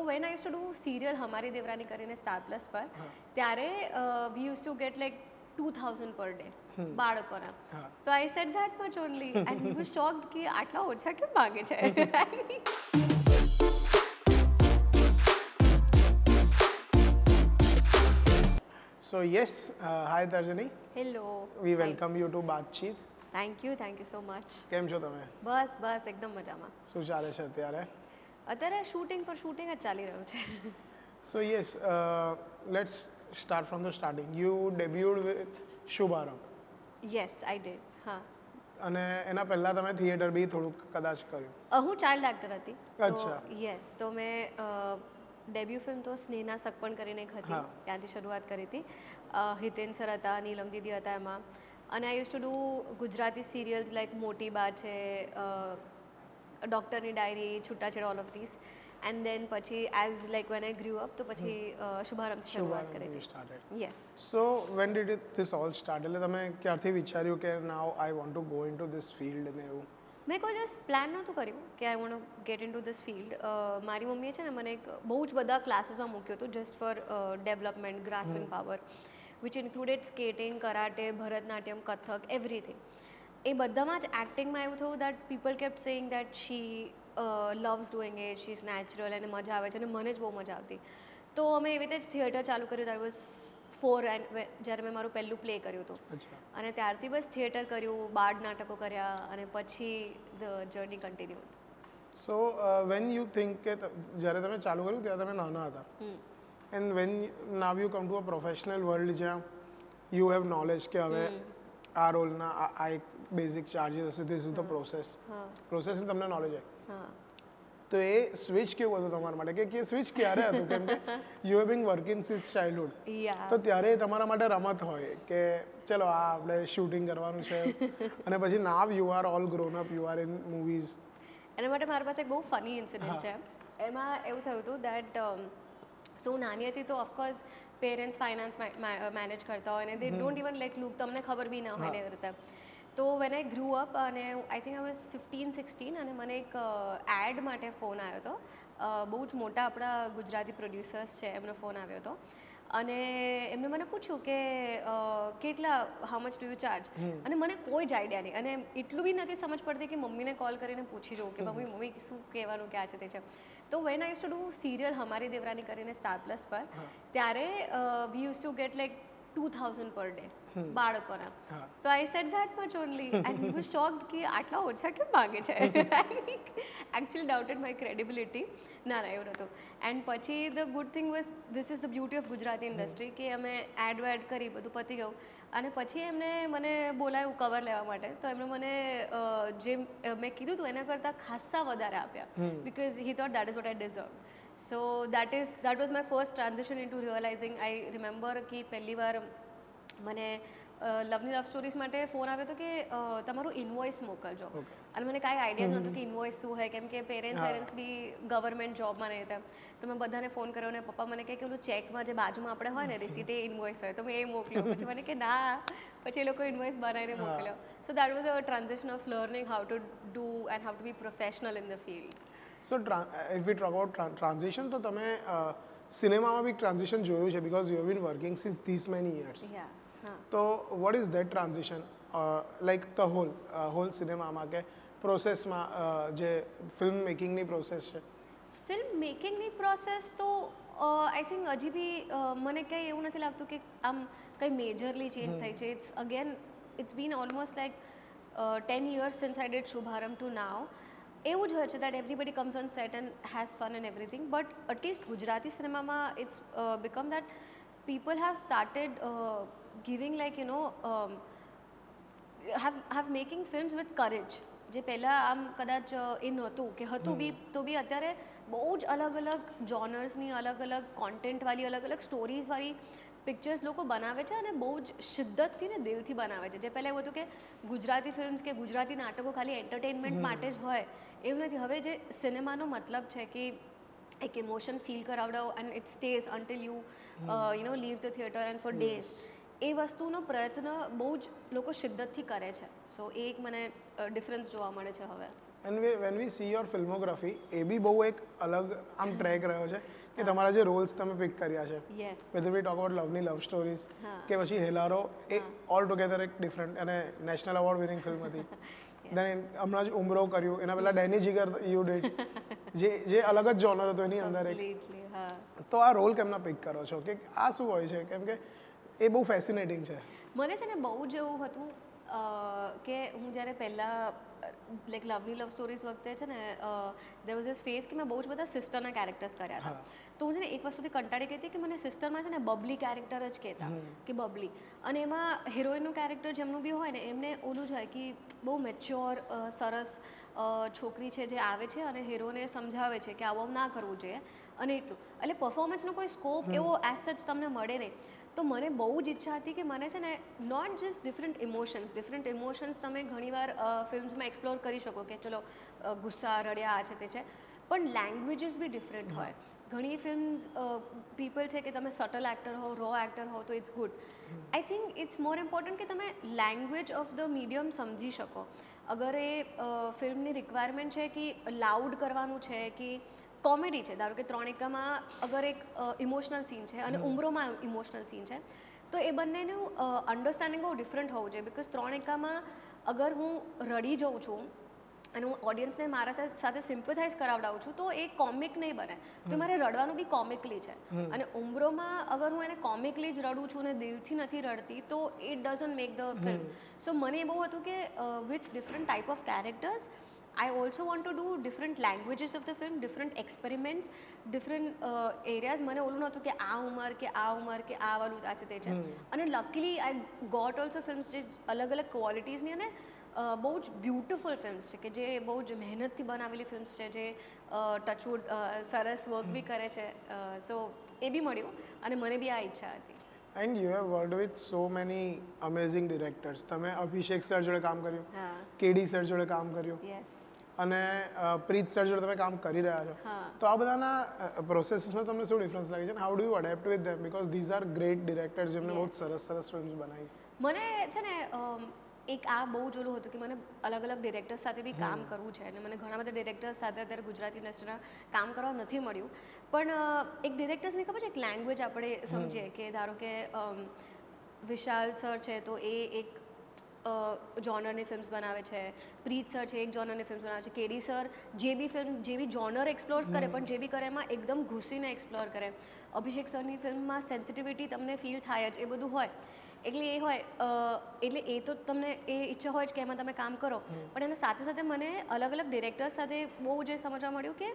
when I used to do serial हमारी देवरानी કરીને સ્ટાર પ્લસ પર ત્યારે we used to get like 2000 per day બાળકોના. તો I said that much only and he was shocked કે આટલા ઓછા કેમ માંગે છે. So yes, hi Tarjani. Hello. We welcome you to Baatcheet. Thank you so much. કેમ છો તમે? બસ એકદમ મજામાં. શું ચાલે છે અત્યારે? અત્યારે શૂટિંગ જ ચાલી રહ્યું છે. So yes, let's start from the starting. You debuted with શુભારંભ. Yes, I did. હા. અને એના પહેલા તમે થિયેટર બી થોડુંક કદાચ કર્યું. હું ચાઇલ્ડ એક્ટર હતી. અચ્છા. યસ, તો મેં ડેબ્યુ ફિલ્મ તો સ્નેહના સગપણ કરીને એક હતી, ત્યાંથી શરૂઆત કરી હતી. હિતેન સર હતા, નીલમ દીદી હતા એમાં. અને I use to do Gujarati serials like Moti Ba છે, ડૉક્ટરની diary, Chhutachheda, all of this. And then પછી as like when I grew up તો પછી શુભારંભથી શરૂઆત કરી હતી. Yes. So when did this all start? એટલે તમે ક્યારથી વિચાર્યું કે now I want to go into this field ને એવું? મેં કોઈ દિવસ પ્લાન નહોતું કર્યું કે I want to get in two this field. મારી મમ્મીએ છે ને મને એક બહુ જ બધા ક્લાસીસમાં મૂક્યું હતું just for development, grasping power, which included skating, karate, Bharatanatyam, Kathak, everything. એ બધામાં જ એક્ટિંગમાં એવું થયું that people kept saying that she loves doing it, she is natural, અને મજા આવે છે અને મને જ બહુ મજા આવતી. તો અમે એવી રીતે જ થિયેટર ચાલુ કર્યું. આઈ વોઝ 4 એન્ડ જ્યારે મેં મારું પહેલું પ્લે કર્યું હતું. અને ત્યારથી બસ થિયેટર કર્યું, બાળ નાટકો કર્યા અને પછી the journey continued. So when you think કે જ્યારે તમે ચાલુ કર્યું ત્યારે તમે નાના હતા, and when now you come to a professional world જ્યાં યુ હેવ નોલેજ કે હવે આ રોલના આ એક બેઝિક ચાર્જીસ હશે, ધીસ ઇઝ ધ પ્રોસેસની તમને નોલેજ હોય, તો એ સ્વિચ કેવું હતું તમારા માટે? કે સ્વિચ ક્યારે હતું? કેમ કે you have been working since childhood, તો ત્યારે તમારા માટે રમત હોય કે ચલો આ આપણે શૂટિંગ કરવાનું છે, અને પછી now you are all grown up, you are in movies. એના માટે મારી પાસે એક બહુ ફની ઇન્સિડન્ટ છે. એમાં એવું થયું હતું દેટ સો નાની હતી તો ઓફકોર્સ પેરેન્ટ્સ ફાઇનાન્સ મેનેજ કરતા હોય ને દે ડોન્ટ ઇવન લાઈક લુક, તમને ખબર બી ના હોય ને એવી રીતે. તો વેન આઈ ગ્રુ અપ અને આઈ થિંક આઈ વોઝ 15-16 અને મને એક એડ માટે ફોન આવ્યો હતો. બહુ જ મોટા આપણા ગુજરાતી પ્રોડ્યુસર્સ છે, એમનો ફોન આવ્યો હતો અને એમને મને પૂછ્યું કે કેટલા, how much do you charge? અને મને કોઈ જ આઈડિયા નહીં, અને એટલું બી નથી સમજ પડતી કે મમ્મીને કોલ કરીને પૂછી જોઉં કે મમ્મી શું કહેવાનું ક્યાં છે તે છે. તો when I use to do serial Hamari Devrani કરીને સ્ટાર પ્લસ પર, ત્યારે we use to get like 2000 per day બાળકોના. તો I said that much only and he was shocked કે આટલા ઓછા કેમ માંગે છે. Actually doubted my credibility. ના એવું નહોતું. એન્ડ પછી the good thing was, this is the beauty of Gujarati industry, કે અમે એડ વેડ કરી, બધું પતી ગયું અને પછી એમને મને બોલાવ્યું કવર લેવા માટે. તો એમણે મને જે મેં કીધું હતું એના કરતાં ખાસ્સા વધારે આપ્યા, because he thought that is what I deserve. So that was my first transition into realizing. I remember કે પહેલી વાર મને લવની લવ સ્ટોરીઝ માટે ફોન આવ્યો હતો કે તમારું ઇનવોઇસ મોકલજો, અને મને કાંઈ આઈડિયા જ નહોતું કે ઇનવોઇસ શું હોય, કેમ કે પેરેન્ટ્સ બી ગવર્મેન્ટ જોબમાં નહીં હતા. તો મેં બધાને ફોન કર્યો અને પપ્પા મને કહે કે ઓલું ચેકમાં જે બાજુમાં આપણે હોય ને રિસીટ, એ ઇનવોઇસ હોય. તો મેં એ મોકલ્યો. પછી મને કે ના, પછી એ લોકો ઇનવોઇસ બનાવીને મોકલ્યો. So that was a transition of learning how to do and how to be professional in the field. So if we talk about transition, તો તમે સિનેમામાં બી ટ્રાન્ઝિશન જોયું છે, because you have been working since this many years. તો what is that transition like the whole સિનેમામાં કે પ્રોસેસમાં, જે ફિલ્મ મેકિંગની પ્રોસેસ છે? ફિલ્મ મેકિંગની પ્રોસેસ તો આઈ થિંક હજી બી મને કંઈ એવું નથી લાગતું કે આમ કંઈ મેજરલી ચેન્જ થઈ છે. It's been almost like 10 years since I did Shubharambh to now. એવું જ હોય છે that everybody comes on set and has fun and everything, but at least Gujarati સિનેમામાં it's become that people have started giving like have making films with courage. જે પહેલાં આમ કદાચ એ નહોતું કે હતું બી, તો બી અત્યારે બહુ જ અલગ અલગ જોનર્સની, અલગ અલગ કોન્ટેન્ટવાળી, અલગ અલગ સ્ટોરીઝવાળી પિક્ચર્સ લોકો બનાવે છે અને બહુ જ શિદ્દતથી ને દિલથી બનાવે છે. જે પહેલાં એવું હતું કે ગુજરાતી ફિલ્મ્સ કે ગુજરાતી નાટકો ખાલી એન્ટરટેનમેન્ટ માટે જ હોય, એવું નથી. હવે જે સિનેમાનો મતલબ છે કે એક ઇમોશન ફીલ કરાવડાવો and it stays until you leave the theatre and for days, એ વસ્તુનો પ્રયત્ન બહુ જ લોકો શિદ્દતથી કરે છે. સો એ એક મને ડિફરન્સ જોવા મળે છે હવે. And when we see your filmography એ બી બહુ એક અલગ આમ ટ્રેક રહ્યો છે કે તમારા જે રોલ્સ તમે પિક કર્યા છે yes whether we talk about લવની લવ સ્ટોરીઝ હા. કે પછી હેલારો એ ઓલ ટુગેધર એક ડિફરન્ટ અને નેશનલ એવોર્ડ વિનિંગ ફિલ્મ હતી દેન હમણાં જ ઉમરો કર્યું એના પહેલાં ડેની જીગર યુ ડીડ જે અલગ જ જોનર હતો એની અંદર એક કમ્પ્લીટલી હા તો આ રોલ કેમના પિક કરો છો કે આ શું હોય છે કેમ કે એ બહુ ફેસિનેટિંગ છે મને છે ને બહુ જ એવું હતું કે હું જ્યારે પહેલાં લાઈક લવલી લવ સ્ટોરીઝ વખતે છે ને દેર વોઝ ધીસ ફેઝ કે મેં બહુ જ બધા સિસ્ટરના કેરેક્ટર્સ કર્યા હતા તો હું છે ને એક વસ્તુથી કંટાળી ગઈ હતી કે મને સિસ્ટરમાં છે ને બબલી કેરેક્ટર જ કહેતા કે બબલી અને એમાં હિરોઈનનું કેરેક્ટર જેમનું બી હોય ને એમને ઓલું જ હોય કે બહુ મેચ્યોર સરસ છોકરી છે જે આવે છે અને હીરોને સમજાવે છે કે આવું ના કરવું જોઈએ અને એટલું એટલે પરફોર્મન્સનો કોઈ સ્કોપ એવો એઝ સચ તમને મળે નહીં તો મને બહુ જ ઈચ્છા હતી કે મને છે ને નોટ જસ્ટ ડિફરન્ટ ઇમોશન્સ તમે ઘણીવાર ફિલ્મ્સમાં એક્સપ્લોર કરી શકો કે ચલો ગુસ્સા રડ્યા આ છે તે છે પણ લેંગ્વેજીસ બી ડિફરન્ટ હોય ઘણી ફિલ્મ્સ પીપલ છે કે તમે સટલ એક્ટર હો રો એક્ટર હો તો it's good I think it's more important કે તમે લેંગ્વેજ ઓફ ધ મીડિયમ સમજી શકો અગર એ ફિલ્મની રિક્વાયરમેન્ટ છે કે લાઉડ કરવાનું છે કે કોમેડી છે ધારો કે ત્રણેકામાં અગર એક ઇમોશનલ સીન છે અને ઉમરોમાં ઇમોશનલ સીન છે તો એ બંનેનું અન્ડરસ્ટેન્ડિંગ બહુ ડિફરન્ટ હોવું જોઈએ બિકોઝ ત્રણેકામાં અગર હું રડી જાઉં છું અને હું ઓડિયન્સને મારા સાથે સિમ્પથાઇઝ કરાવડાવું છું તો એ કોમિક નહીં બને તો મારે રડવાનું બી કોમિકલી છે અને ઉમરોમાં અગર હું એને કોમિકલી જ રડું છું અને દિલથી નથી રડતી તો it doesn't make the film so મને એ બહુ હતું કે with different type of characters I also want to do different languages of the film, different experiments, different areas. મને ઓલું નહોતું કે આ ઉંમર કે આ વાળું આ છે તે છે અને luckily I got also films જે અલગ અલગ ક્વોલિટીઝની અને બહુ જ બ્યુટિફુલ ફિલ્મ્સ છે કે જે બહુ જ મહેનતથી બનાવેલી ફિલ્મ્સ છે જે ટચવુડ સરસ વર્ક બી કરે છે સો એ બી મળ્યું અને મને બી આ ઈચ્છા હતી and you have worked with so many amazing directors તમે અભિષેક સર જોડે કામ કર્યું હા કેડી સર જોડે કામ કર્યું યસ અને પ્રીત સર જોડે તમે કામ કરી રહ્યા છો હા તો આ બધાના પ્રોસેસીસમાં તમને શું ડિફરન્સ લાગે છે how do you adept with them because these are great directors જેમને બહુ સરસ સરસ ફિલ્મ્સ બનાવી છે મને છે ને એક આ બહુ જ ઓલું હતું કે મને અલગ અલગ ડિરેક્ટર્સ સાથે બી કામ કરવું છે અને મને ઘણા બધા ડિરેક્ટર્સ સાથે અત્યારે ગુજરાતી ઇન્ડસ્ટ્રીના કામ કરવા નથી મળ્યું પણ એક ડિરેક્ટર્સને ખબર છે એક લેંગ્વેજ આપણે સમજીએ કે ધારો કે વિશાલ સર છે તો એ એક જોનરની ફિલ્મ્સ બનાવે છે પ્રીત સર છે એક જોનરની ફિલ્મ્સ બનાવે છે કેડી સર જે બી જોનર એક્સપ્લોર કરે પણ જે બી કરે એમાં એકદમ ઘૂસીને એક્સપ્લોર કરે અભિષેક સરની ફિલ્મમાં સેન્સિટિવિટી તમને ફીલ થાય જ એ બધું હોય એટલે એ હોય એટલે એ તો તમને એ ઈચ્છા હોય જ કે એમાં તમે કામ કરો પણ એના સાથે સાથે મને અલગ અલગ ડિરેક્ટર્સ સાથે બહુ જે સમજવા મળ્યું કે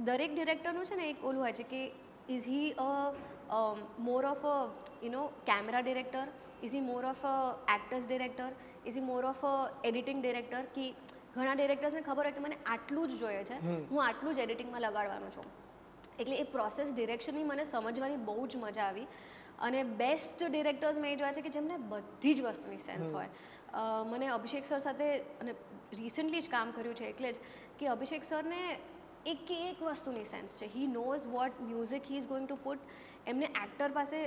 દરેક ડિરેક્ટરનું છે ને એક ઓલું હોય છે કે is he more of camera director is he more of actors director is he more of editing director કે ઘણા ડિરેક્ટર્સને ખબર હોય કે મને આટલું જ જોઈએ છે હું આટલું જ એડિટિંગમાં લગાડવાનો છું એટલે એ પ્રોસેસ ડિરેક્શનની મને સમજવાની બહુ જ મજા આવી અને બેસ્ટ ડિરેક્ટર્સ મેં એ જોયા છે કે જેમને બધી જ વસ્તુની સેન્સ હોય મને અભિષેક સર સાથે અને રિસન્ટલી જ કામ કર્યું છે એટલે જ કે અભિષેક સરને એક વસ્તુની સેન્સ છે he knows what music he is going to put એમને એક્ટર પાસે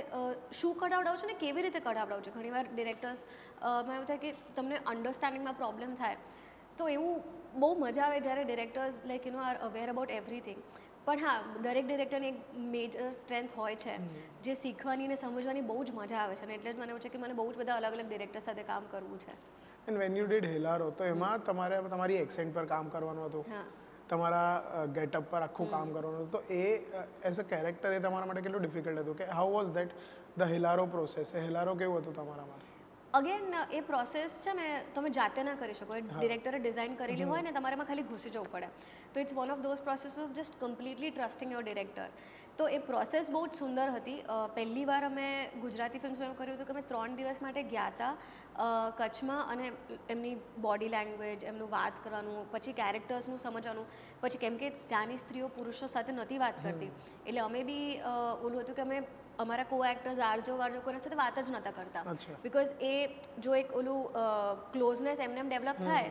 શું કઢાવડાવું છે ને કેવી રીતે કઢાવડાવું છે ઘણીવાર ડિરેક્ટર્સમાં એવું થાય કે તમને અન્ડરસ્ટેન્ડિંગમાં પ્રોબ્લેમ થાય તો એવું બહુ મજા આવે જ્યારે directors like are aware about everything પણ હા દરેક ડિરેક્ટરની એક મેજર સ્ટ્રેન્થ હોય છે જે શીખવાની અને સમજવાની બહુ જ મજા આવે છે અને એટલે જ મને એવું છે કે મને બહુ જ બધા અલગ અલગ ડિરેક્ટર સાથે કામ કરવું છે and when you did Hellaro તો એમાં તમારે તમારી એક્સેન્ટ પર કામ કરવાનું હતું હા તમારા ગેટઅપ પર આખું કામ કરવાનું હતું તો એ એઝ અ કેરેક્ટર એ તમારા માટે કેટલું ડિફિકલ્ટ હતું કે how was that the Hellaro process એ હેલારો કેવું હતું તમારા માટે અગેન એ પ્રોસેસ છે ને તમે જાતે ના કરી શકો એ ડિરેક્ટરે ડિઝાઇન કરેલી હોય ને તમારે એમાં ખાલી ઘૂસી જવું પડે તો it's one of those process of just completely trusting your director તો એ પ્રોસેસ બહુ જ સુંદર હતી પહેલી વાર અમે ગુજરાતી ફિલ્મ્સમાં એવું કર્યું હતું કે અમે 3 દિવસ માટે ગયા હતા કચ્છમાં અને એમની બોડી લેંગ્વેજ એમનું વાત કરવાનું પછી કેરેક્ટર્સનું સમજવાનું પછી કેમ કે ત્યાંની સ્ત્રીઓ પુરુષો સાથે નથી વાત કરતી એટલે અમે બી ઓલું હતું કે અમે અમારા કો એક્ટર્સ આરજો કોના સાથે વાત જ નહોતા કરતા બિકોઝ એ જો એક ઓલું ક્લોઝનેસ એમને એમ ડેવલપ થાય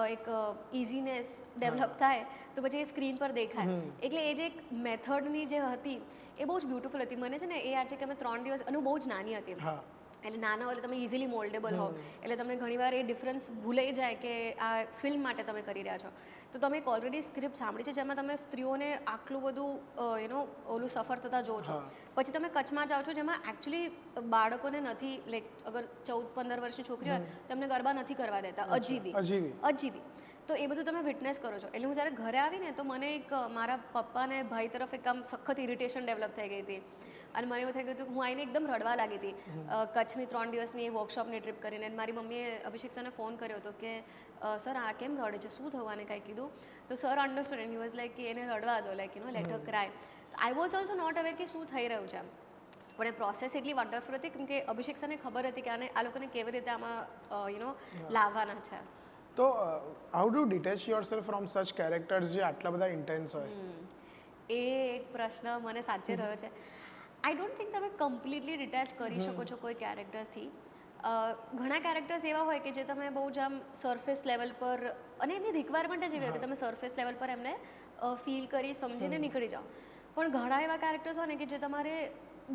એક ઇઝીનેસ ડેવલપ થાય તો પછી એ સ્ક્રીન પર દેખાય એટલે એ જે એક મેથડની જે હતી એ બહુ જ બ્યુટિફુલ હતી મને છે ને એ આજે કે અમે 3 દિવસ અને બહુ જ નાની હતી એટલે નાના હોય એટલે તમે ઇઝીલી મોલ્ડેબલ હો, એટલે તમને ઘણીવાર એ ડિફરન્સ ભૂલાઈ જાય કે આ ફિલ્મ માટે તમે કરી રહ્યા છો. તો તમે એક ઓલરેડી સ્ક્રિપ્ટ સાંભળી છે જેમાં તમે સ્ત્રીઓને આટલું બધું ઓલું સફર થતાં જોવો છો, પછી તમે કચ્છમાં જાઓ છો જેમાં એકચ્યુઅલી બાળકોને નથી, લાઈક અગર 14-15 વર્ષની છોકરી હોય તેમને ગરબા નથી કરવા દેતા, અજીબી. તો એ બધું તમે વિટનેસ કરો છો. એટલે હું જ્યારે ઘરે આવીને તો મને એક મારા પપ્પા અને ભાઈ તરફ એક આમ સખત ઇરિટેશન ડેવલપ થઈ ગઈ હતી, અને મને એવું થઈ ગયું હતું હું આવીને એકદમ રડવા લાગી હતી. કચ્છની 3 દિવસની વર્કશોપની ટ્રીપ કરીને મારી મમ્મીએ અભિષેક સરને ફોન કર્યો હતો કે સર આ કેમ રડે છે, શું થયું, આને કાંઈ કીધું? તો sir understood and he was like કે એને રડવા દો, like let her cry. I was also not aware કે શું થઈ રહ્યું છે, પણ એ પ્રોસેસ એટલી વન્ડરફુલ હતી કેમ કે અભિષેક સરને ખબર હતી કે આ લોકોને કેવી રીતે આમાં લાવવાના છે. તો how do detach yourself from such characters જે આટલા બધા ઇન્ટેન્સ હોય? એ એક પ્રશ્ન મને સાચે રહ્યો છે. આઈ ડોન્ટ થિંક તમે કમ્પ્લીટલી ડિટેચ કરી શકો છો કોઈ કેરેક્ટરથી. ઘણા કેરેક્ટર્સ એવા હોય કે જે તમે બહુ જ આમ સરફેસ લેવલ પર, અને એમની રિક્વાયરમેન્ટ જ એવી હોય કે તમે સરફેસ લેવલ પર એમને ફીલ કરી સમજીને નીકળી જાઓ. પણ ઘણા એવા કેરેક્ટર્સ હોય ને કે જે તમારે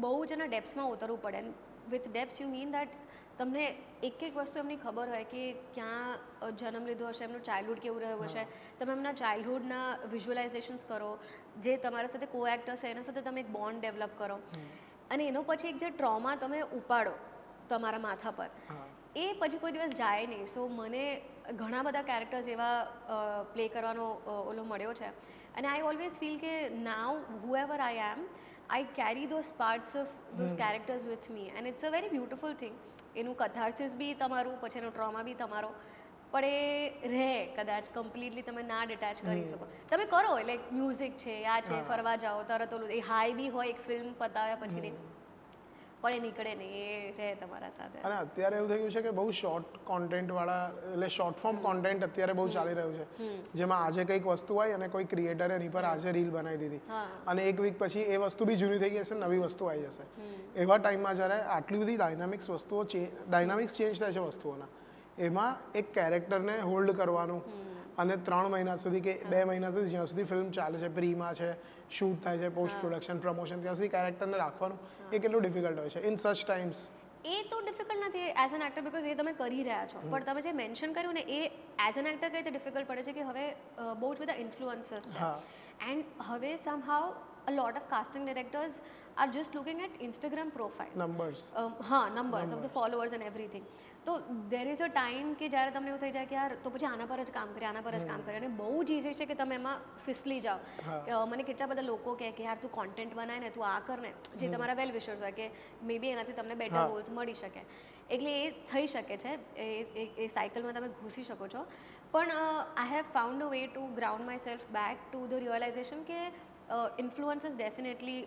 બહુ જ એના ડેપ્સમાં ઉતરવું પડે. And with depths you mean that તમને એક વસ્તુ એમની ખબર હોય કે ક્યાં જન્મ લીધો હશે, એમનું ચાઇલ્ડહુડ કેવું રહ્યું હશે, તમે એમના ચાઇલ્ડહુડના વિઝ્યુઅલાઇઝેશન્સ કરો, જે તમારા સાથે કો એક્ટર છે એના સાથે તમે એક બોન્ડ ડેવલપ કરો, અને એનો પછી એક જે ટ્રોમા તમે ઉપાડો તમારા માથા પર, એ પછી કોઈ દિવસ જાય નહીં. સો મને ઘણા બધા કેરેક્ટર્સ એવા પ્લે કરવાનો ઓલો મળ્યો છે, અને આઈ ઓલવેઝ ફીલ કે now whoever I am, I carry those parts of those characters with me, and it's a very beautiful thing. એનું કથાર્સિસ બી તમારું, પછી એનો ટ્રોમા બી તમારો, પણ એ રહે કદાચ કમ્પ્લીટલી તમે ના ડિટેચ કરી શકો. તમે કરો એટલે મ્યુઝિક છે, આ છે, ફરવા જાઓ, તરત ઓલું એ હાઈ બી હોય એક ફિલ્મ પતાવ્યા પછીની, પણ એ નીકળે નહીં, એ રહે તમારા સાથે. અને અત્યારે એવું થઈ ગયું છે કે બહુ શોર્ટ કોન્ટેન્ટ વાળા, એટલે શોર્ટ ફોર્મ કોન્ટેન્ટ અત્યારે બહુ ચાલી રહ્યું છે, જેમાં આજે કંઈક વસ્તુ હોય અને કોઈ ક્રિએટરે એની પર આજે રીલ બનાવી દીધી, અને એક વીક પછી એ વસ્તુ બી જૂની થઈ ગઈ હશે, નવી વસ્તુ આવી જશે. એવા ટાઈમમાં જ્યારે આટલી બધી ડાયનામિક્સ ચેન્જ થાય છે વસ્તુઓના, એમાં એક કેરેક્ટરને હોલ્ડ કરવાનું, અને 3 મહિના સુધી કે 2 મહિના સુધી જ્યાં સુધી ફિલ્મ ચાલે છે, પ્રીમાં છે, શૂટ થાય છે, પોસ્ટ પ્રોડક્શન, પ્રમોશન, ત્યાં સુધી કેરેક્ટરને રાખવાનું એ કેટલું ડિફિકલ્ટ હોય છે ઇન સચ ટાઈમ્સ. એ તો ડિફિકલ્ટ નથી એઝ એન એક્ટર, બિકોઝ એ તમે કરી રહ્યા છો, પણ તમે જે મેન્શન કર્યું ને એ એઝ એન એક્ટર કઈ રીતે ડિફિકલ્ટ પડે છે કે હવે બહુ જ બધા ઇન્ફ્લુઅન્સર્સ છે, એન્ડ હવે સમહાઉ a lot of casting directors are just looking at Instagram profiles, numbers of the followers and everything. તો there is a time કે જ્યારે તમને એવું થઈ જાય કે યાર તો પછી આના પર જ કામ કરે, અને બહુ જ ઇઝી છે કે તમે એમાં ફિસલી જાઓ. મને કેટલા બધા લોકો કહે કે યાર તું કોન્ટેન્ટ બનાય ને, તું આ કર ને, જે તમારા વેલ વિશર્સ હોય કે મે બી એનાથી તમને બેટર રોલ્સ મળી શકે. એટલે એ થઈ શકે છે, એ સાયકલમાં તમે ઘૂસી શકો છો. પણ I have found a way to ground myself back to the realization કે ઇન્ફ્લુઅન્સર્સ ડેફિનેટલી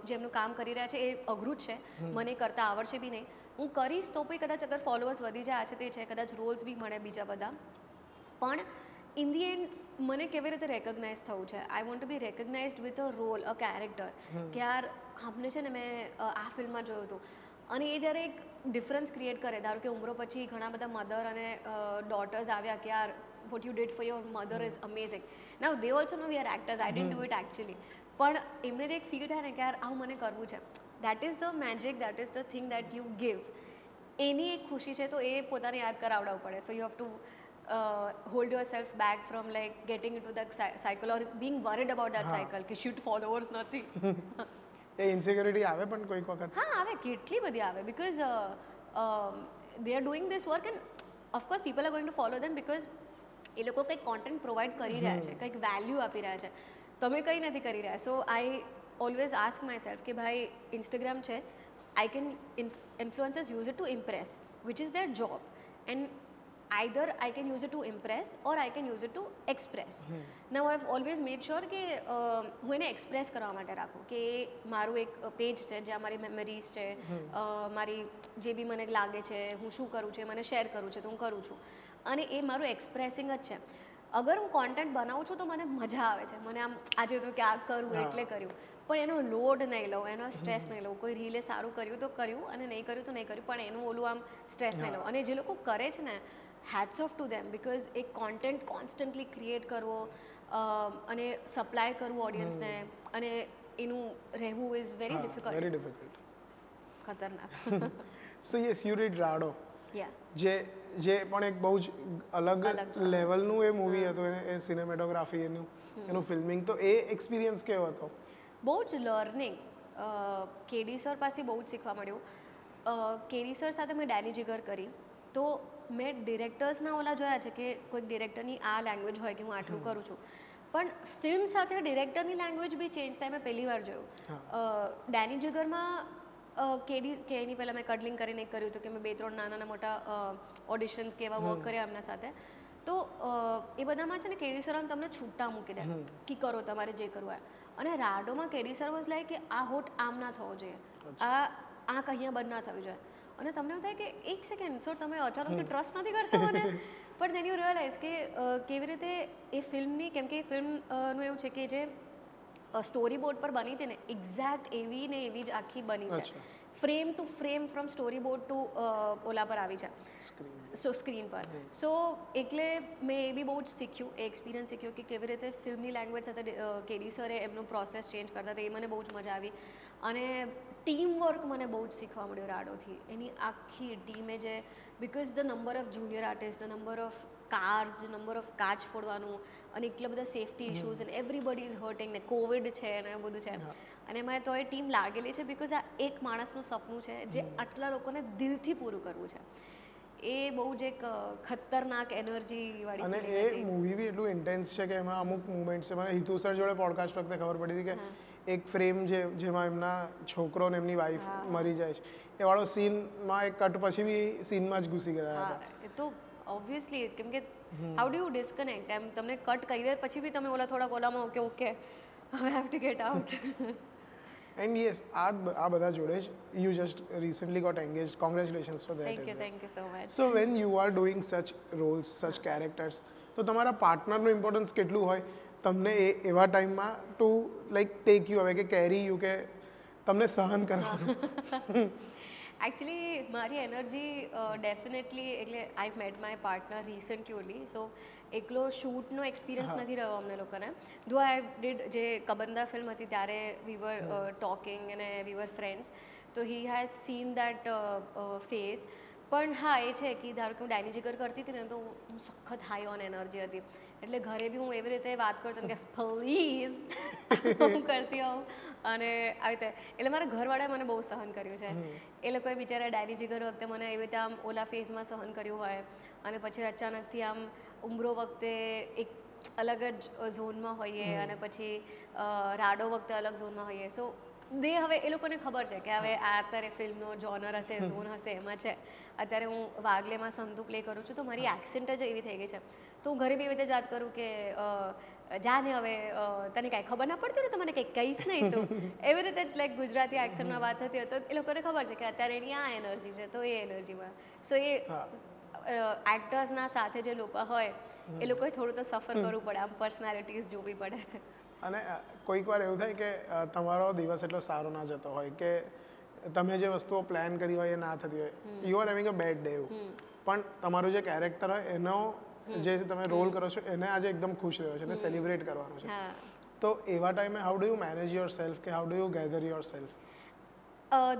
જેમનું કામ કરી રહ્યા છે એ અઘરું જ છે, મને કરતાં આવડશે બી નહીં. હું કરીશ તો બી કદાચ અગર ફોલોઅર્સ વધી જાય છે તે છે, કદાચ રોલ્સ બી મળે બીજા બધા, પણ ઇન ધી એન્ડ મને કેવી રીતે રેકગ્નાઇઝ થવું છે, I want to be recognised with a role, a character, કે યાર આપણે છે ને મેં આ ફિલ્મમાં જોયું હતું, અને એ જ્યારે એક ડિફરન્સ ક્રિએટ કરે, ધારો કે ઉમરો પછી ઘણા બધા મધર અને ડોટર્સ આવ્યા કે યાર what you did for your mother is amazing. Now they also know we are actors, I didn't do it actually, પણ એમને જે એક ફીલ થાય ને કે યાર આવું મને કરવું છે, that is the magic, that is the thing that you give. એની એક ખુશી છે, તો એ પોતાને યાદ કરાવડાવવું પડે. So you have to hold yourself back from like getting into that cycle or being worried about that cycle કે shit followers નથી. એ insecurity આવે પણ કોઈક વખત. હા આવે, કેટલી બધી આવે, because they are doing this work and of course people are going to follow them because એ લોકો કંઈક કોન્ટેન્ટ પ્રોવાઈડ કરી રહ્યા છે, કંઈક વેલ્યુ આપી રહ્યા છે, તમે કંઈ નથી કરી રહ્યા. So I always ask myself કે ભાઈ ઇન્સ્ટાગ્રામ છે, I can influencers use it to impress, which is their job, and either I can use it to impress or I can use it to express. Now I've always made sure કે હું એને express કરવા માટે રાખું, કે મારું એક page છે જ્યાં મારી મેમરીઝ છે, મારી જે બી મને લાગે છે, હું શું કરું છું, મને શેર કરવું છે તો હું કરું છું, અને એ મારું એક્સપ્રેસિંગ જ છે. અગર હું કોન્ટેન્ટ બનાવું છું તો મને મજા આવે છે, મને આમ આજે તો કે આ કરવું એટલે કર્યું, પણ એનો લોડ નહીં લઉં, એનો સ્ટ્રેસ નહીં લઉં. કોઈ રીલે સારું કર્યું તો કર્યું, અને નહીં કર્યું તો નહીં કર્યું, પણ એનું ઓલું આમ સ્ટ્રેસ નહીં લઉં. અને જે લોકો કરે છે ને, hats off to them, because એક કોન્ટેન્ટ કોન્સ્ટન્ટલી ક્રિએટ કરવો અને સપ્લાય કરવું ઓડિયન્સને, અને એનું રહેવું ઇઝ વેરી ડિફિકલ્ટ, ખતરનાક. સો યસ યુ રીડ રાડો, યા જે પણ એક બહુ જ અલગ લેવલનું એ મૂવી હતું, એ સિનેમેટોગ્રાફી એનું ફિલ્મિંગ, તો એ એક્સપિરિયન્સ કેવો હતો? બહુ જ લર્નિંગ. કેડી સર પાસેથી બહુ જ શીખવા મળ્યું. કેડી સર સાથે મેં ડેની જીગર કરી, તો મેં ડિરેક્ટર્સના ઓલા જોયા છે કે કોઈક ડિરેક્ટરની આ લેંગ્વેજ હોય કે હું આટલું કરું છું, પણ ફિલ્મ સાથે ડિરેક્ટરની લેંગ્વેજ બી ચેન્જ થાય મેં પહેલી વાર જોયું. ડેની જીગરમાં કે એની પહેલાં મેં કડલિંગ કરીને એક કર્યું હતું કે મેં 2-3 નાના મોટા ઓડિશન્સ કે એવા વર્ક કર્યા એમના સાથે. તો એ બધામાં છે ને કેડી સર તમને છૂટા મૂકી દે કે કરો તમારે જે કરવું હોય. અને રાડોમાં કેડી સર વોઝ લાઈક કે આ હોટ આમ ના થવો જોઈએ, આ અહીંયા બંધ ના થવી જોઈએ. અને તમને એવું થાય કે એક સેકન્ડ સર તમે અચાનકથી ટ્રસ્ટ નથી કરતા મને, પણ દેન યુ રિયલાઇઝ કે કેવી રીતે એ ફિલ્મની, કેમ કે એ ફિલ્મનું એવું છે કે જે સ્ટોરી બોર્ડ પર બની હતી ને એક્ઝેક્ટ એવી ને એવી જ આખી બની છે, frame to frame from storyboard to ઓલા પર આવી છે, સો સ્ક્રીન પર. સો એટલે મેં એ બી બહુ જ શીખ્યું, એ એક્સપિરિયન્સ શીખ્યો કે કેવી રીતે ફિલ્મની લેંગ્વેજ સાથે કેડી સરે એમનું પ્રોસેસ ચેન્જ કરતા હતા, એ મને બહુ જ મજા આવી. અને ટીમ વર્ક મને બહુ જ શીખવા મળ્યું રાડોથી. એની આખી ટીમે જે, because the number of junior artist, the number of cars, the number of કાચ ફોડવાનું, અને એટલા બધા સેફટી ઇશ્યુઝ, અને એવરીબડી ઇઝ હર્ટિંગ, ને કોવિડ છે ને એ બધું છે, અને એમાં તો એ ટીમ લાગેલી છે બિકોઝ આ એક માણસનું સપનું છે જે આટલા લોકોને દિલથી પૂરું કરવું છે. એ બહુ જ એક ખતરનાક એનર્જી વાળી. અને એ મૂવી બી એટલું ઇન્ટેન્સ છે કે એમાં અમુક મુવમેન્ટ્સ છે, મને હિતુ સર જોડે પોડકાસ્ટ વખતે ખબર પડી હતી કે એક ફ્રેમ જેમાં એમના છોકરો ને એમની વાઈફ મરી જાય છે, એ વાળો સીનમાં એક કટ પછી બી સીનમાં જ ઘૂસી ગયા હતા. એ તો ઓબ્વિયસલી, કેમ કે હાઉ ડુ યુ ડિસ્કનેક્ટ, એમ તમને કટ કરી દે પછી બી તમે ઓલા થોડા ઓલામાં કે ઓકે હવે have to get out. And yes, આ બધા જોડે જ you just recently got engaged, congratulations for that. Thank you so much. So when you are doing such roles, such characters, તો તમારા પાર્ટનરનું ઇમ્પોર્ટન્સ કેટલું હોય તમને એવા ટાઈમમાં ટુ લાઈક ટેક યુ હવે, કે કેરી યુ, કે તમને સહન કરવાનું? એકચ્યુઅલી મારી એનર્જી ડેફિનેટલી, એટલે I met my partner recently only, so એકલો શૂટનો એક્સપિરિયન્સ નથી રહ્યો અમને લોકોને. ધો આઈ ડીડ, જે કબંદા ફિલ્મ હતી ત્યારે વી વર ટોકિંગ અને વી વર ફ્રેન્ડ્સ, તો he has scene that face. પણ હા, એ છે કે ધારો કે હું ડેની જીગર કરતી હતી ને તો હું સખત હાઈ ઓન એનર્જી હતી, એટલે ઘરે બી હું એવી રીતે વાત કરતી કે પ્લીઝ હું કરતી હોઉં, અને આવી રીતે. એટલે મારા ઘરવાળાએ મને બહુ સહન કર્યું છે. એ લોકોએ બિચારા ડેની જીગર વખતે મને એવી રીતે આમ ઓલા ફેઝમાં સહન કર્યું હોય, અને પછી અચાનકથી આમ ઉમરો વખતે એક અલગ જ ઝોનમાં હોઈએ, અને પછી રાડો વખતે અલગ ઝોનમાં હોઈએ. સો હવે એ લોકોને ખબર છે કે હવે આ અત્યારે ફિલ્મનો જોનર હશે, ઝોન હશે, એમાં છે. અત્યારે હું વાગલેમાં સંતુ પ્લે કરું છું, તો મારી એક્સેન્ટ જ એવી થઈ ગઈ છે, તો હું ઘરે બી એવી રીતે યાદ કરું કે જાને હવે તને કાંઈ ખબર ના પડતી હોય તો મને કંઈક કહીશ નહીં, તો એવી રીતે જ લાઈક ગુજરાતી એક્સેન્ટમાં વાત થતી હોય તો એ લોકોને ખબર છે કે અત્યારે એની આ એનર્જી છે, તો એ એનર્જીમાં. સો એ એક્ટર્સના સાથે જે લોકો હોય એ લોકોએ થોડું તો સફર કરવું પડે, આમ પર્સનાલિટીઝ જોવી પડે. અને કોઈક વાર એવું થાય કે તમારો દિવસ એટલો સારો ના જતો હોય કે તમે જે વસ્તુઓ પ્લાન કરી હોય એ ના થતી હોય, you are having a bad day, પણ તમારું જે કેરેક્ટર હોય એનો જે તમે રોલ કરો છો એને આજે એકદમ ખુશ રહ્યો છે અને સેલિબ્રેટ કરવાનું છે, તો એવા ટાઈમે how do you manage yourself, કે how do you gather yourself?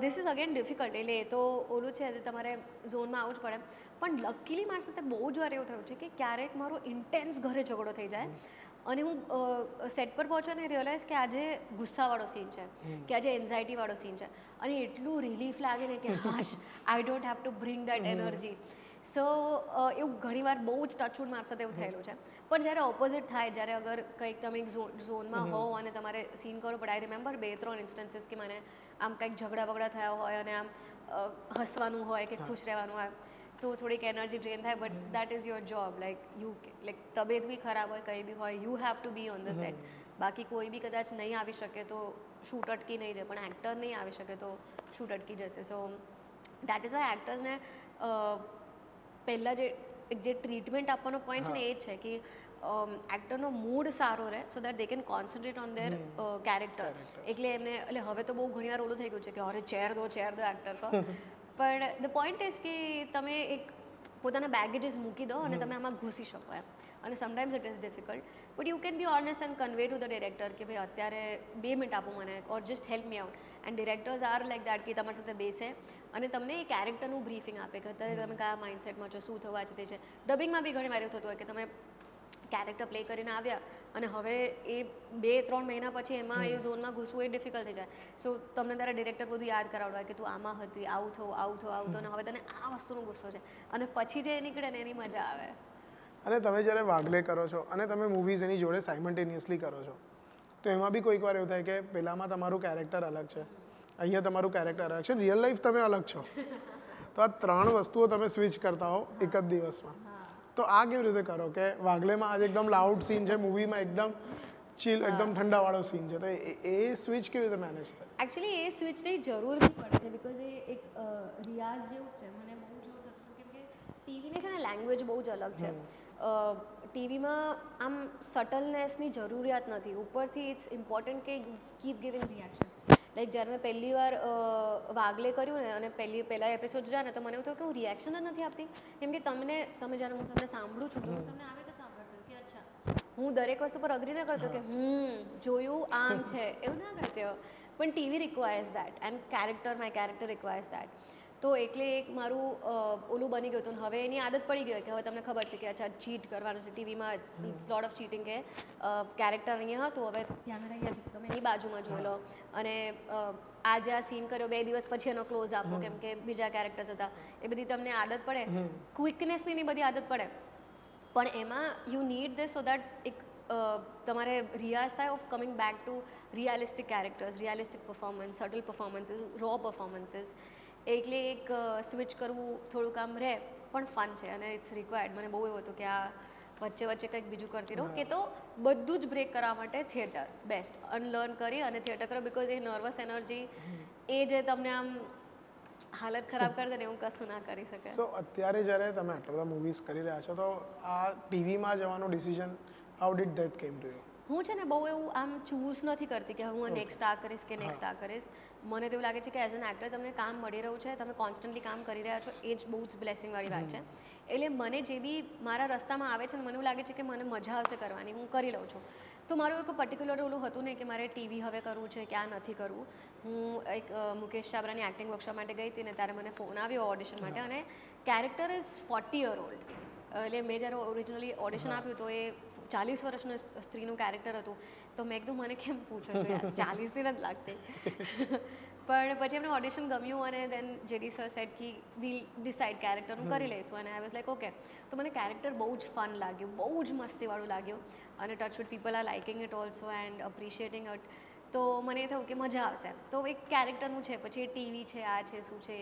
This is again difficult. એટલે એ તો ઓલું છે, તમારે ઝોનમાં આવવું જ પડે. પણ લકીલી મારી સાથે બહુ જ વાર એવું થયું છે કે ક્યારેક મારો ઇન્ટેન્સ ઘરે ઝઘડો થઈ જાય, અને હું સેટ પર પહોંચો ને રિયલાઇઝ કે આજે ગુસ્સાવાળો સીન છે, કે આજે એન્ઝાયટીવાળો સીન છે, અને એટલું રિલીફ લાગે ને કે હાશ, I don't have to bring that energy. So એવું ઘણીવાર બહુ જ ટચવુડ મારી સાથે એવું થયેલું છે. પણ જ્યારે ઓપોઝિટ થાય, જ્યારે અગર કંઈક તમે એક ઝોનમાં હો અને તમારે સીન કરવો પડે, આઈ રિમેમ્બર 2-3 ઇન્સ્ટન્સીસ કે મને આમ કંઈક ઝઘડા બગડા થયા હોય અને આમ હસવાનું હોય કે ખુશ રહેવાનું હોય, તો થોડીક એનર્જી ડ્રેન થાય, but that is your job. Like તબિયત બી ખરાબ હોય, કંઈ બી હોય, you have to B on the set. બાકી કોઈ બી કદાચ નહીં આવી શકે તો શૂટ અટકી નહીં જાય, પણ એક્ટર નહીં આવી શકે તો શૂટ અટકી જશે. સો દેટ ઇઝ વાય એક્ટર્સને પહેલાં જે ટ્રીટમેન્ટ આપવાનો પોઈન્ટ છે ને એ જ છે કે એક્ટરનો મૂડ સારો રહે, so that they can concentrate on there character. એટલે એમને, એટલે હવે તો બહુ ઘણી વાર ઓલું થઈ ગયું છે કે અરે ચેર દો એક્ટર કો, પણ ધ પોઈન્ટ ઇઝ કે તમે એક પોતાના બેગેજીસ મૂકી દો અને તમે આમાં ઘૂસી શકો એમ. અને sometimes it is difficult but you can be honest and convey to the director કે ભાઈ અત્યારે 2 મિનિટ આપો મને or just help me out and directors are like that કે તમારી સાથે બેસે અને તમને એ કેરેક્ટરનું બ્રીફિંગ આપે કે અત્યારે તમે કયા માઇન્ડસેટમાં છો, શું થવા છે તે છે. ડબિંગમાં બી ઘણી વાર એવું થતું હોય કે તમે કેરેક્ટર પ્લે કરીને આવ્યા અને હવે એ 2-3 મહિના પછી એમાં એ ઝોનમાં ઘૂસવું એ ડિફિકલ્ટ થઈ જાય. સો તમને તારા ડિરેક્ટર બધું યાદ કરાવડવા કે તું આમાં હતી, આવું થયું, આવું થયું, આવું થયું, અને હવે તને આ વસ્તુનો ગુસ્સો છે અને પછી જે નીકળે ને એની મજા આવે. અને તમે જ્યારે વાગલે કરો છો અને તમે મૂવીઝ એની જોડે સાયમલ્ટેનિયસલી કરો છો તો એમાં બી કોઈક વાર એવું થાય કે પેલામાં તમારું કેરેક્ટર અલગ છે, અહીંયા તમારું કેરેક્ટર અલગ છે, રિયલ લાઈફ તમે અલગ છો. તો આ 3 વસ્તુઓ તમે સ્વિચ કરતા હો એક જ દિવસમાં. તો આ કેવી રીતે કરો કે વાગલેમાં આજે એકદમ લાઉડ સીન છે, મૂવીમાં એકદમ ચીલ એકદમ ઠંડાવાળો સીન છે, તો એ સ્વિચ કેવી રીતે મેનેજ થાય? એકચ્યુઅલી એ સ્વિચની જરૂર બી પડે છે બિકોઝ એ એક રિયાઝ જેવું જ છે. મને બહુ જ એવું થતું કેમ કે ટીવીની છે ને લેંગ્વેજ બહુ જ અલગ છે. ટીવીમાં આમ સટલનેસની જરૂરિયાત નથી, ઉપરથી ઇટ્સ ઇમ્પોર્ટન્ટ કે you keep giving reactions. Like જ્યારે મેં પહેલી વાર વાગલે કર્યું ને અને પહેલા એપિસોડ જોયા ને તો મને એવું થયું કે હું રિએક્શન જ નથી આપતી કેમ કે તમે જ્યારે હું તમને સાંભળું છું તો હું તમને આવી રીતે સાંભળતી કે અચ્છા હું દરેક વસ્તુ પર અગ્રી ન કરતો કે જોયું આમ છે એવું ના કરતી હો. પણ TV requires that and my character requires that. તો એટલે એક મારું ઓલું બની ગયું હતું ને હવે એની આદત પડી ગઈ કે હવે તમને ખબર છે કે અચ્છા ચીટ કરવાનું છે ટીવીમાં, ઇટ્સ લોટ ઓફ ચીટિંગ કે કેરેક્ટર અહીંયા હતું હવે ધ્યાન અહીંયા છે તમે એની બાજુમાં જોઈ લો અને આજે આ સીન કર્યો 2 દિવસ પછી એનો ક્લોઝ આપો કેમ કે બીજા કેરેક્ટર્સ હતા. એ બધી તમને આદત પડે, ક્વિકનેસની એની બધી આદત પડે પણ એમાં you need this so that એક તમારે રિયાઝ થાય of coming back to realistic characters, realistic performance, subtle performances, raw performances. એટલે એક સ્વિચ કરવું થોડુંક આમ રહે પણ ફન છે અને ઇટ્સ રિક્વાયર્ડ. મને બહુ એવું હતું કે આ વચ્ચે કંઈક બીજું કરતી રહું કે તો બધું જ બ્રેક કરવા માટે થિયેટર બેસ્ટ. અનલર્ન કરી અને થિયેટર કરો બિકોઝ એ નર્વસ એનર્જી એ જે તમને આમ હાલત ખરાબ કરી દે ને એવું કશું ના કરી શકે. સો અત્યારે જ્યારે તમે આટલા બધા મૂવીઝ કરી રહ્યા છો તો આ ટીવીમાં જવાનું decision how did that came to you? હું છે ને બહુ એવું આમ ચૂઝ નથી કરતી કે હું નેક્સ્ટ આ કરીશ કે નેક્સ્ટ આ કરીશ. મને તો એવું લાગે છે કે એઝ એન એક્ટર તમને કામ મળી રહ્યું છે, તમે કોન્સ્ટન્ટલી કામ કરી રહ્યા છો, એ જ બહુ જ બ્લેસિંગવાળી વાત છે. એટલે મને જે બી મારા રસ્તામાં આવે છે ને મને એવું લાગે છે કે મને મજા આવશે કરવાની, હું કરી લઉં છું. તો મારું એક પર્ટિક્યુલર ઓલું હતું નહીં કે મારે ટીવી હવે કરવું છે કે આ નથી કરવું. હું એક મુકેશ ચાવરાની એક્ટિંગ વર્કશોપ માટે ગઈ હતી ને ત્યારે મને ફોન આવ્યો ઓડિશન માટે અને કેરેક્ટર ઇઝ 40 યર ઓલ્ડ. એટલે મેં જ્યારે ઓરિજિનલી ઓડિશન આપ્યું તો એ 40 વર્ષનું સ્ત્રીનું કેરેક્ટર હતું. તો મેં કીધું મને કેમ પૂછો છો યાર, 40ની નથી લાગતી. પણ પછી એમને ઓડિશન ગમ્યું અને દેન જેડી સર સેડ કી વીલ ડિસાઇડ કેરેક્ટરનું કરી લઈશું અને આઈ વોઝ લાઈક ઓકે. તો મને કેરેક્ટર બહુ જ ફન લાગ્યું, બહુ જ મસ્તીવાળું લાગ્યું અને touchwood people are liking it also and appreciating it. તો મને એ થયું કે મજા આવશે. તો એક કેરેક્ટરનું છે પછી એ ટીવી છે આ છે શું છે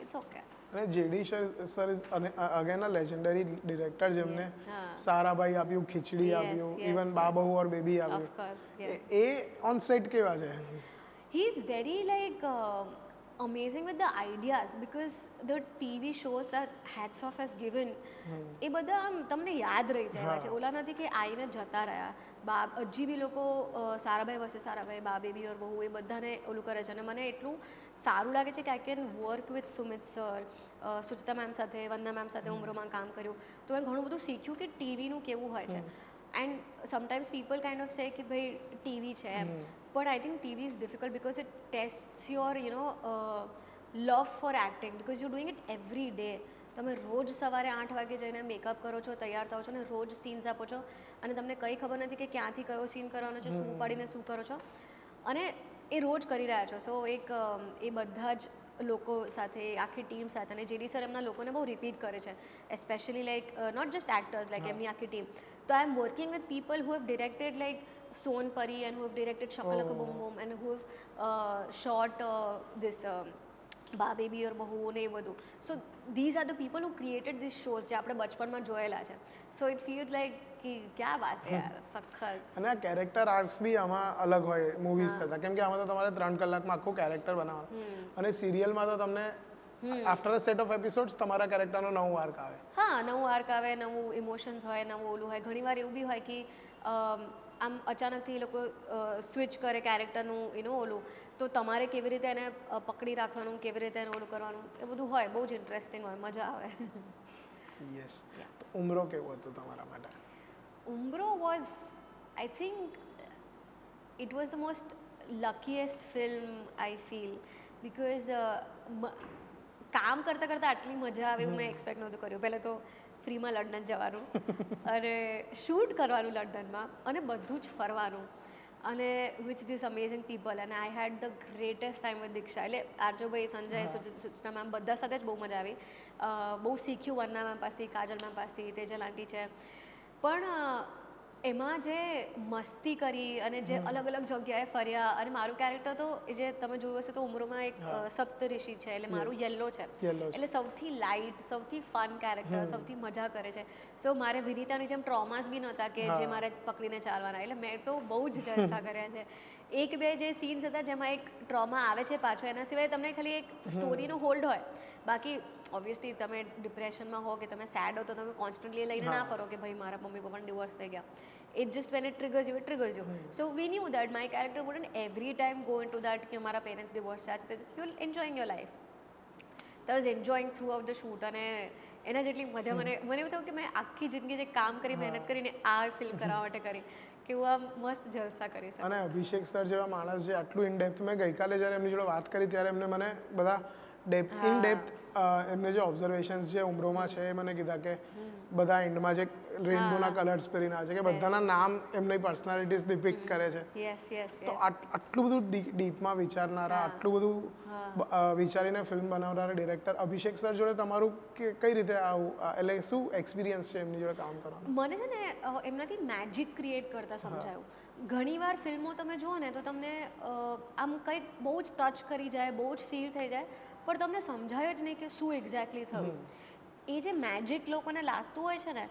ઇટ્સ ઓકે. અને જેડી સર ઇઝ અને અગેન અ લેજેન્ડરી ડિરેક્ટર જેમને સારાભાઈ આપ્યું, ખીચડી આપ્યું, ઇવન બા બહુ ઓર બેબી આપ્યું. એ ઓન સેટ કેવા છે? He is very like amazing with the ideas because the TV shows that Hats Off has given એ બધા આમ તમને યાદ રહી જાય છે. ઓલા નથી કે આઈને જતા રહ્યા. હજી બી લોકો સારાભાઈ વર્ષે સારાભાઈ, બા બેબી ઓર બહુ એ બધાને ઓલું કરે છે અને મને એટલું સારું લાગે છે કે I can work with Sumit sir, Suchita ma'am સાથે, વંદના મેમ સાથે ઉમરોમાં કામ કર્યું તો મેં ઘણું બધું શીખ્યું કે ટીવીનું કેવું હોય છે. And sometimes people kind of સે કે ભાઈ ટીવી છે એમ but I think TV is difficult because it tests your love for acting because you're doing it every day. તમે રોજ સવારે 8 વાગે જઈને મેકઅપ કરો છો, તૈયાર થાઓ છો ને રોજ સીન્સ આપો છો અને તમને કંઈ ખબર નથી કે ક્યાંથી કયો સીન કરવાનો છે, શું પાડીને શું કરો છો અને એ રોજ કરી રહ્યા છો. સો એક એ બધા જ લોકો સાથે, આખી ટીમ સાથે અને જેડી સર એમના લોકોને બહુ રિપીટ કરે છે especially like not just actors like એમની આખી ટીમ. તો I am working with people who have directed like Son Pari and who have directed Shakalaka Boom Boom and who have shot this Ba Baby or Bahu ને એ બધું. So these are the people who created these shows જે આપણે બચપનમાં જોયેલા છે. So it feels like કે ક્યાં વાત છે યાર, સખત. અને આ કેરેક્ટર આર્ટ્સ બી આમાં અલગ હોય મૂવીઝ કરતાં કેમ કે આમાં તો તમારે 3 કલાકમાં આખું કેરેક્ટર બનાવવાનું અને સિરિયલમાં તો તમને after a set of episodes તમારા કેરેક્ટરનો નવું આર્ક આવે. હા, નવું આર્ક આવે, નવું ઇમોશન્સ હોય, નવું ઓલું હોય. ઘણીવાર એવું બી હોય કે આમ અચાનકથી એ લોકો સ્વિચ કરે કેરેક્ટરનું ઓલું તો તમારે કેવી રીતે એને પકડી રાખવાનું, કેવી રીતે એને ઓલું કરવાનું એ બધું હોય. બહુ જ ઇન્ટરેસ્ટિંગ હોય, મજા આવે. યસ. તો ઉમરો કેવું હતું તમારા માટે? Umbro was, I think, it was the most luckiest film I feel because કામ કરતાં કરતાં આટલી મજા આવે એવું મેં એક્સપેક્ટ નહોતું કર્યું. પહેલાં તો ફ્રીમાં લંડન જવાનું અને શૂટ કરવાનું લંડનમાં અને બધું જ ફરવાનું અને વિથ ધીસ અમેઝિંગ પીપલ અને I had the greatest time with Diksha. એટલે આર્જોભાઈ, સંજય, સૂચના મેમ બધા સાથે જ બહુ મજા આવી. બહુ શીખ્યું વંદના મેમ પાસેથી, કાજલ મેમ પાસેથી, તેજલ આંટી છે. પણ એમાં જે મસ્તી કરી અને જે અલગ અલગ જગ્યાએ ફર્યા અને મારું કેરેક્ટર તો જે તમે જોયું હશે તો ઉમરોમાં એક સપ્તઋષિ છે એટલે મારું યલો છે એટલે સૌથી લાઇટ, સૌથી ફન કેરેક્ટર, સૌથી મજા કરે છે. સો મારે વિનીતાની જેમ ટ્રોમાસ બી નહોતા કે જે મારે પકડીને ચાલવાના. એટલે મેં તો બહુ જ જલસા કર્યા છે. એક બે જે સીન્સ હતા જેમાં એક ટ્રોમા આવે છે પાછો, એના સિવાય તમને ખાલી એક સ્ટોરીનો હોલ્ડ હોય. બાકી ઓબ્વિયસલી તમે ડિપ્રેશનમાં હો કે તમે સેડ હો તો તમે કોન્સ્ટન્ટલી લઈને ના ફરો કે ભાઈ મારા મમ્મી પપ્પાને ડિવોર્સ થઈ ગયા. It just when it triggers you, it triggers you. So we knew that my character wouldn't every time go into that कि हमारा parents divorce है, so you're enjoying your life. So I was enjoying throughout the shoot અને એના જેટલી મજા મને એવું થયું કે મેં આખી જિંદગી જે કામ કરી મહેનત કરીને આ ફિલ્મ કરવા માટે કરી કે હું આમ મસ્ત જલસા કરી શકું. અને અભિષેક સર જેવા માણસ જે આટલું ઇન ડેપ્થ, મેં ગઈકાલે જ્યારે એમની જોડે વાત કરી ત્યારે એમને મને બધા ઇન ડેપ્થ એમને જે ઓબ્ઝર્વેશન્સ જે ઉમરોમાં છે એ મને કીધા કે બધા એન્ડમાં જે રેનબોના કલર્સ પહેરીને આવે છે કે બધાના નામ એમની પર્સનાલિટીઝ ડિપિક્ટ કરે છે. તો આટલું બધું ડીપમાં વિચારનારા, આટલું બધું વિચારીને ફિલ્મ બનાવનારા ડિરેક્ટર અભિષેક સર જોડે તમારું કઈ રીતે આવું, એટલે શું એક્સપિરિયન્સ છે એમની જોડે કામ કરવાનું? મને છે ને એમનાથી મેજિક ક્રિએટ કરતા સમજાયું. ઘણીવાર ફિલ્મો તમે જુઓ ને તો તમને આમ કંઈક બહુ જ ટચ કરી જાય, બહુ જ ફીલ થઈ જાય, પણ તમને સમજાય જ નહીં કે શું એક્ઝેક્ટલી થયું. એ જે મેજિક લોકોને લાગતું હોય છે ને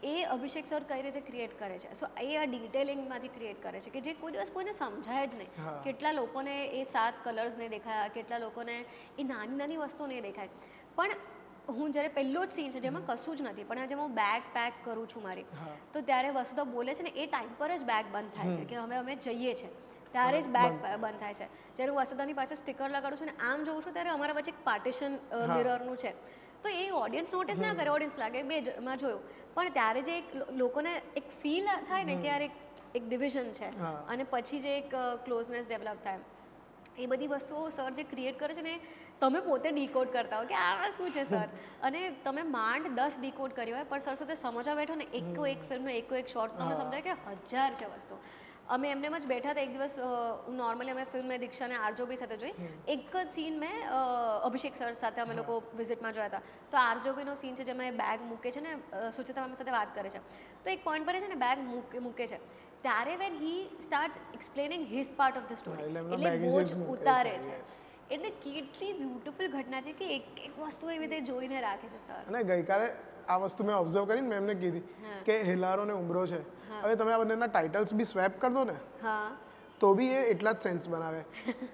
એ અભિષેક સર કઈ રીતે ક્રિએટ કરે છે. સો એ આ ડિટેલિંગમાંથી ક્રિએટ કરે છે કે જે કોઈ દિવસ કોઈને સમજાય જ નહીં. કેટલા લોકોને એ 7 કલર્સ નહીં દેખાયા, કેટલા લોકોને એ નાની નાની વસ્તુ નહીં દેખાય. પણ હું જ્યારે પહેલો જ સીન છે જેમાં કશું જ નથી, પણ આજે હું બેગ પેક કરું છું મારી, તો ત્યારે વસુધા બોલે છે ને એ ટાઈમ પર જ બેગ બંધ થાય છે કે હવે અમે જઈએ છીએ, ત્યારે જ બેગ બંધ થાય છે. જ્યારે હું વસુધાની પાછળ સ્ટીકર લગાડું છું ને આમ જોઉં છું ત્યારે અમારા વચ્ચે એક પાર્ટીશન મિરરનું છે. તો એ ઓડિયન્સ નોટિસ ના કરે, ઓડિયન્સ લાગે બેમાં જોયું, પણ ત્યારે જે એક લોકોને એક ફીલ થાય ને કે યાર એક ડિવિઝન છે અને પછી જે એક ક્લોઝનેસ ડેવલપ થાય, એ બધી વસ્તુઓ સર જે ક્રિએટ કરે છે ને તમે પોતે ડીકોડ કરતા હો કે આ શું છે સર, અને તમે માંડ 10 ડીકોડ કર્યો હોય પણ સર સાથે સમજવા બેઠો ને એક ફિલ્મનો એક શોર્ટ તમને સમજાય કે 1000 છે વસ્તુ. અમે એમને જ બેઠા હતા એક દિવસ, નોર્મલી અમે ફિલ્મ મેં દીક્ષાને આરજોબી સાથે જોઈ. એક જ સીન મેં અભિષેક સર સાથે અમે લોકો વિઝિટમાં જોયા હતા. તો આરજોબીનો સીન છે જેમાં એ બેગ મૂકે છે ને સુચિતા મેમ સાથે વાત કરે છે, તો એક પોઈન્ટ પર છે ને બેગ મૂકે છે, ત્યારે when he start explaining his part of the story એટલે બોજ ઉતારે છે. એટલે કેટલી બ્યુટીફુલ ઘટના છે કે એક એક વસ્તુ એવી રીતે જોઈને રાખે છે સર. અને ગઈકાલે આ વસ્તુ મેં ઓબ્ઝર્વ કરીને મેં એમને કીધી કે હેલારો ને ઉમરો છે, હવે તમે આ બંનેના ટાઇટલ્સ બી સ્વેપ કરી દો ને તો બી એ એટલા જ સેન્સ બનાવે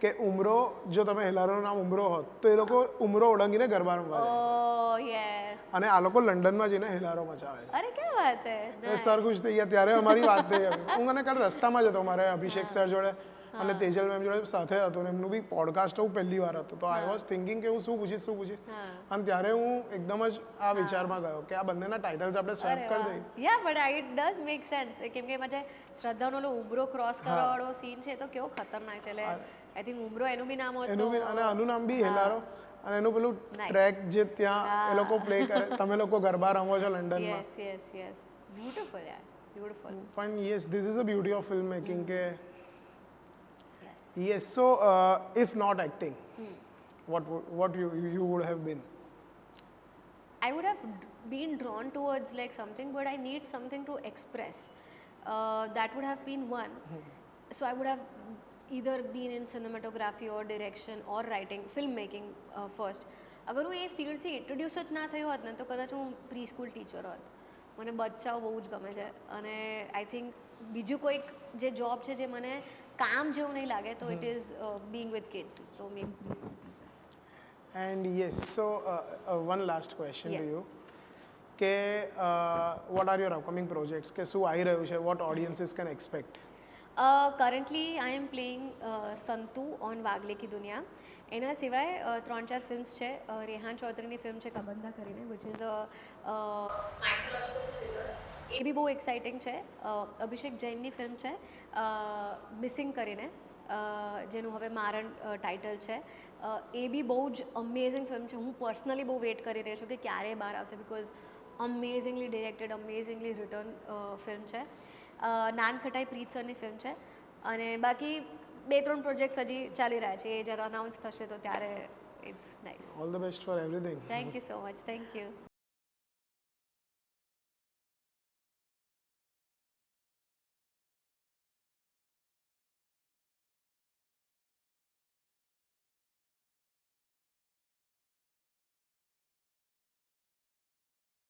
કે ઉમરો, જો તમે હેલારોનું નામ ઉમરો હોત તો એ લોકો ઉમરો ઓળંગીને ગરબા રમવા જાય છે અને આ લોકો લંડનમાં જઈને હેલારો મચાવે છે. અરે ક્યાં વાત હે. સર ખુશ થઈ ગયા ત્યારે અમારી વાત થઈ. હું મને કાલે રસ્તામાં જ હતો, મારે અભિષેક સર જોડે અને તેજલ મેમ જોડે સાથે હતું, એમનું બી પોડકાસ્ટ હું પહેલી વાર હતું, તો આઈ વોઝ થિંકિંગ કે હું શું પૂછીશ અને ત્યારે હું એકદમ જ આ વિચારમાં ગયો કે આ બંનેના ટાઇટલ્સ આપણે સ્વેપ કરી દઈએ. Yeah but it does make sense કેમ કે એમાં જે શ્રદ્ધાનો ઓલો ઉમરો ક્રોસ કરવાવાળો સીન છે તો કેવો ખતરનાક છે. એટલે આઈ થિંક ઉમરો એનું બી નામ હતું અને આનું નામ બી હેલારો અને એનું પેલું ટ્રેક જે ત્યાં એ લોકો પ્લે કરે, તમે લોકો ગરબા રમો છો લંડનમાં. યસ યસ યસ બ્યુટીફુલ યાર, બ્યુટીફુલ. પણ yes, this is the beauty of film making કે yes, so if not acting, what you would have been? I would have been drawn towards like something, but I need something to express. That would have been one. So I would have either been in cinematography or direction or writing, filmmaking first. અગર હું એ ફિલ્ડથી introduce જ ના થયો હોત ને તો કદાચ હું પ્રી સ્કૂલ ટીચર હોત. મને બચ્ચાઓ બહુ જ ગમે છે અને આઈ થિંક બીજું કોઈક જે જોબ છે જે મને કામ જેવું નહીં લાગે તો it is Bing with kids. So May And yes, so one last question to you કે what are your upcoming projects, કે શું આવી રહ્યું છે, what audiences can expect? Currently I am playing Santu on Wagle Ki Duniya. એના સિવાય 3-4 ફિલ્મ્સ છે. રેહાન ચૌધરીની ફિલ્મ છે કબંદા કરીને, which is a mythological thriller. એ બી બહુ એક્સાઇટિંગ છે. અભિષેક જૈનની ફિલ્મ છે મિસિંગ કરીને, જેનું હવે મારણ ટાઇટલ છે. એ બી બહુ જ અમેઝિંગ ફિલ્મ છે. હું પર્સનલી બહુ વેઇટ કરી રહી છું કે ક્યારે બહાર આવશે, બિકોઝ અમેઝિંગલી ડિરેક્ટેડ, અમેઝિંગલી રિટર્ન ફિલ્મ છે. નાનખટાઈ પ્રીત સરની ફિલ્મ છે. અને બાકી 2-3 પ્રોજેક્ટ્સ હજી ચાલી રહ્યા છે. એ જ્યારે અનાઉન્સ થશે તો ત્યારે it's nice. All the best for everything. Thank you so much. Thank you.